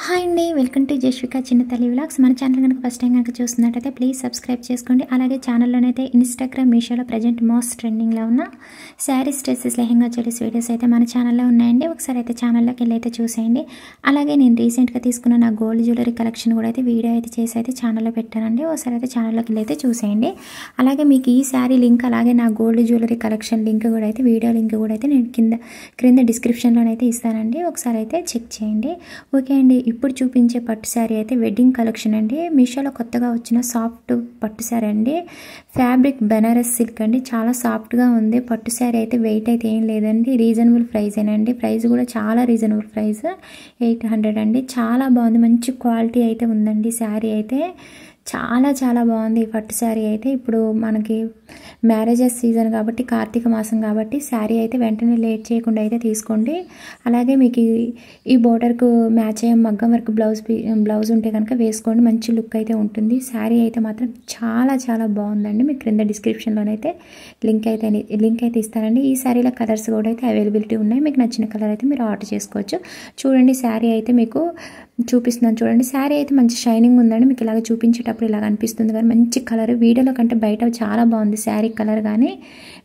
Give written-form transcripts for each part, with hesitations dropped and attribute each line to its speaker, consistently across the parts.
Speaker 1: Hi అండి, welcome to Jashvika చిన్న తల్లి వ్లాగ్స్. మన ఛానల్ కనుక ఫస్ట్ టైం కనుక చూస్తున్నట్టయితే ప్లీజ్ సబ్స్క్రైబ్ చేసుకోండి. అలాగే ఛానల్లోనైతే ఇన్స్టాగ్రామ్, మీషోలో ప్రజెంట్ మోస్ట్ ట్రెండింగ్లో ఉన్న saris, dresses, lehenga, jewelleries videos అయితే మన ఛానల్లో ఉన్నాయండి. ఒకసారి అయితే ఛానల్లోకి వెళ్ళి అయితే చూసేయండి. అలాగే నేను రీసెంట్గా తీసుకున్న నా గోల్డ్ జ్యువెలరీ కలెక్షన్ కూడా అయితే వీడియో అయితే చేసి అయితే ఛానల్లో పెట్టానండి. ఒకసారి అయితే ఛానల్లోకి వెళ్ళి అయితే చూసేయండి. అలాగే మీకు ఈ శారీ లింక్, అలాగే నా గోల్డ్ జ్యువెలరీ కలెక్షన్ లింక్ కూడా అయితే, వీడియో లింక్ కూడా అయితే నేను క్రింద డిస్క్రిప్షన్లోనైతే ఇస్తానండి. ఒకసారి అయితే చెక్ చేయండి. ఓకే అండి, ఇప్పుడు చూపించే పట్టు శారీ అయితే వెడ్డింగ్ కలెక్షన్ అండి. మీషోలో కొత్తగా వచ్చిన సాఫ్ట్ పట్టు శారీ అండి. ఫ్యాబ్రిక్ బెనారస్ సిల్క్ అండి. చాలా సాఫ్ట్గా ఉంది. పట్టు శారీ అయితే వెయిట్ అయితే ఏం లేదండి. రీజనబుల్ ప్రైజేనండి. ప్రైస్ కూడా చాలా రీజనబుల్ ప్రైస్, 800 అండి. చాలా బాగుంది. మంచి క్వాలిటీ అయితే ఉందండి. శారీ అయితే చాలా చాలా బాగుంది ఈ పట్టు శారీ అయితే. ఇప్పుడు మనకి మ్యారేజెస్ సీజన్ కాబట్టి, కార్తీక మాసం కాబట్టి శారీ అయితే వెంటనే లేట్ చేయకుండా అయితే తీసుకోండి. అలాగే మీకు ఈ బోర్డర్కు మ్యాచ్ అయ్యే మగ్గం వర్క్ బ్లౌజ్ ఉంటే కనుక వేసుకోండి. మంచి లుక్ అయితే ఉంటుంది. శారీ అయితే మాత్రం చాలా చాలా బాగుందండి. మీకు క్రింద డిస్క్రిప్షన్లోనైతే లింక్ అయితే ఇస్తానండి. ఈ శారీలో కలర్స్ కూడా అయితే అవైలబిలిటీ ఉన్నాయి. మీకు నచ్చిన కలర్ అయితే మీరు ఆర్డర్ చేసుకోవచ్చు. చూడండి, శారీ అయితే మీకు చూపిస్తున్నాను చూడండి. శారీ అయితే మంచి షైనింగ్ ఉందండి. మీకు ఇలాగ చూపించేటప్పుడు ఇలాగ అనిపిస్తుంది, కానీ మంచి కలర్. వీడియోలో కంటే బయట చాలా బాగుంది శారీ కలర్, కానీ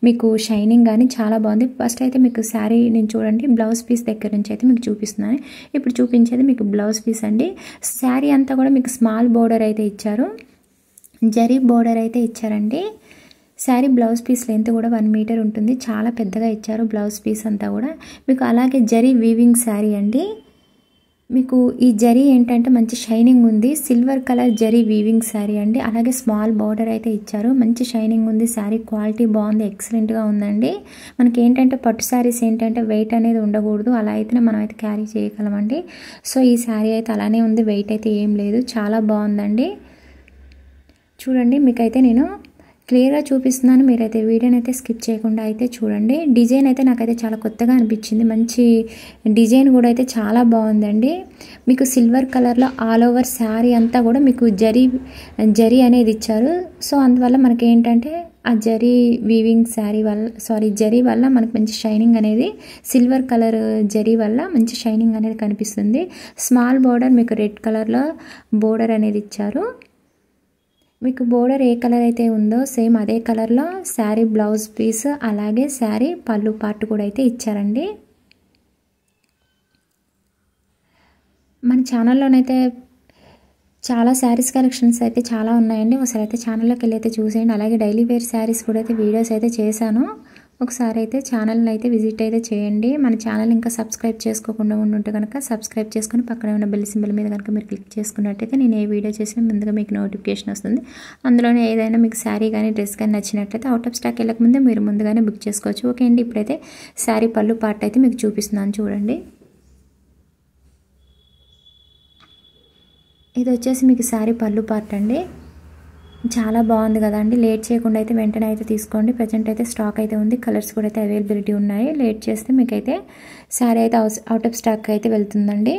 Speaker 1: మీకు షైనింగ్ కానీ చాలా బాగుంది. ఫస్ట్ అయితే మీకు శారీ నేను చూడండి, బ్లౌజ్ పీస్ దగ్గర నుంచి అయితే మీకు చూపిస్తున్నాను. ఇప్పుడు చూపించేది మీకు బ్లౌజ్ పీస్ అండి. శారీ అంతా కూడా మీకు స్మాల్ బోర్డర్ అయితే ఇచ్చారు, జరీ బోర్డర్ అయితే ఇచ్చారండి. శారీ బ్లౌజ్ పీస్ లెంత్ కూడా 1 మీటర్ ఉంటుంది. చాలా పెద్దగా ఇచ్చారు బ్లౌజ్ పీస్ అంతా కూడా మీకు. అలాగే జరీ వీవింగ్ శారీ అండి. మీకు ఈ జరీ ఏంటంటే మంచి షైనింగ్ ఉంది. Silver colour zari weaving sari అండి. అలాగే స్మాల్ బార్డర్ అయితే ఇచ్చారు. మంచి షైనింగ్ ఉంది. శారీ క్వాలిటీ బాగుంది, ఎక్సలెంట్గా ఉందండి. మనకి ఏంటంటే పట్టు శారీస్ ఏంటంటే వెయిట్ అనేది ఉండకూడదు, అలా అయితేనే మనం అయితే క్యారీ చేయగలమండి. సో ఈ శారీ అయితే అలానే ఉంది, వెయిట్ అయితే ఏం లేదు. చాలా బాగుందండి. చూడండి, మీకైతే నేను క్లియర్గా చూపిస్తున్నాను. మీరైతే వీడియోని అయితే స్కిప్ చేయకుండా అయితే చూడండి. డిజైన్ అయితే నాకైతే చాలా కొత్తగా అనిపించింది. మంచి డిజైన్ కూడా అయితే చాలా బాగుందండి. మీకు సిల్వర్ కలర్లో ఆల్ ఓవర్ శారీ అంతా కూడా మీకు జరీ అనేది ఇచ్చారు. సో అందువల్ల మనకి ఏంటంటే ఆ జరీ వీవింగ్ జరీ వల్ల మనకు మంచి షైనింగ్ అనేది, సిల్వర్ కలర్ జరీ వల్ల మంచి షైనింగ్ అనేది కనిపిస్తుంది. స్మాల్ బోర్డర్ మీకు రెడ్ కలర్లో బోర్డర్ అనేది ఇచ్చారు. మీకు బోర్డర్ ఏ కలర్ అయితే ఉందో సేమ్ అదే కలర్లో శారీ బ్లౌజ్ పీస్, అలాగే శారీ పళ్ళు పార్ట్ కూడా అయితే ఇచ్చారండి. మన ఛానల్లోనైతే చాలా శారీస్ కలెక్షన్స్ అయితే చాలా ఉన్నాయండి. ఒకసారి అయితే ఛానల్లోకి వెళ్ళి అయితే చూసేయండి. అలాగే డైలీ వేర్ శారీస్ కూడా అయితే వీడియోస్ అయితే చేశాను. ఒకసారి అయితే ఛానల్ని అయితే విజిట్ అయితే చేయండి. మన ఛానల్ ఇంకా సబ్స్క్రైబ్ చేసుకోకుండా ఉంటే కనుక సబ్స్క్రైబ్ చేసుకొని పక్కనే ఉన్న బెల్ సింబల్ మీద కనుక మీరు క్లిక్ చేసుకున్నట్టయితే నేను ఏ వీడియో చేసినా ముందుగా మీకు నోటిఫికేషన్ వస్తుంది. అందులోనే ఏదైనా మీకు శారీ కానీ డ్రెస్ కానీ నచ్చినట్లయితే అవుట్ ఆఫ్ స్టాక్ వెళ్ళకముందే మీరు ముందుగానే బుక్ చేసుకోవచ్చు. ఓకే అండి, ఇప్పుడైతే శారీ పళ్ళు పార్ట్ అయితే మీకు చూపిస్తున్నాను చూడండి. ఇది వచ్చేసి మీకు శారీ పళ్ళు పార్ట్ అండి. చాలా బాగుంది కదండి. లేట్ చేయకుండా అయితే వెంటనే అయితే తీసుకోండి. ప్రజెంట్ అయితే స్టాక్ అయితే ఉంది. కలర్స్ కూడా అయితే అవైలబిలిటీ ఉన్నాయి. లేట్ చేస్తే మీకైతే శారీ అయితే అవుట్ ఆఫ్ స్టాక్ అయితే వెళ్తుందండి.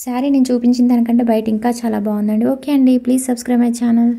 Speaker 1: శారీ నేను చూపించిన దానికంటే బయట ఇంకా చాలా బాగుందండి. ఓకే అండి, ప్లీజ్ సబ్స్క్రైబ్ మై ఛానల్.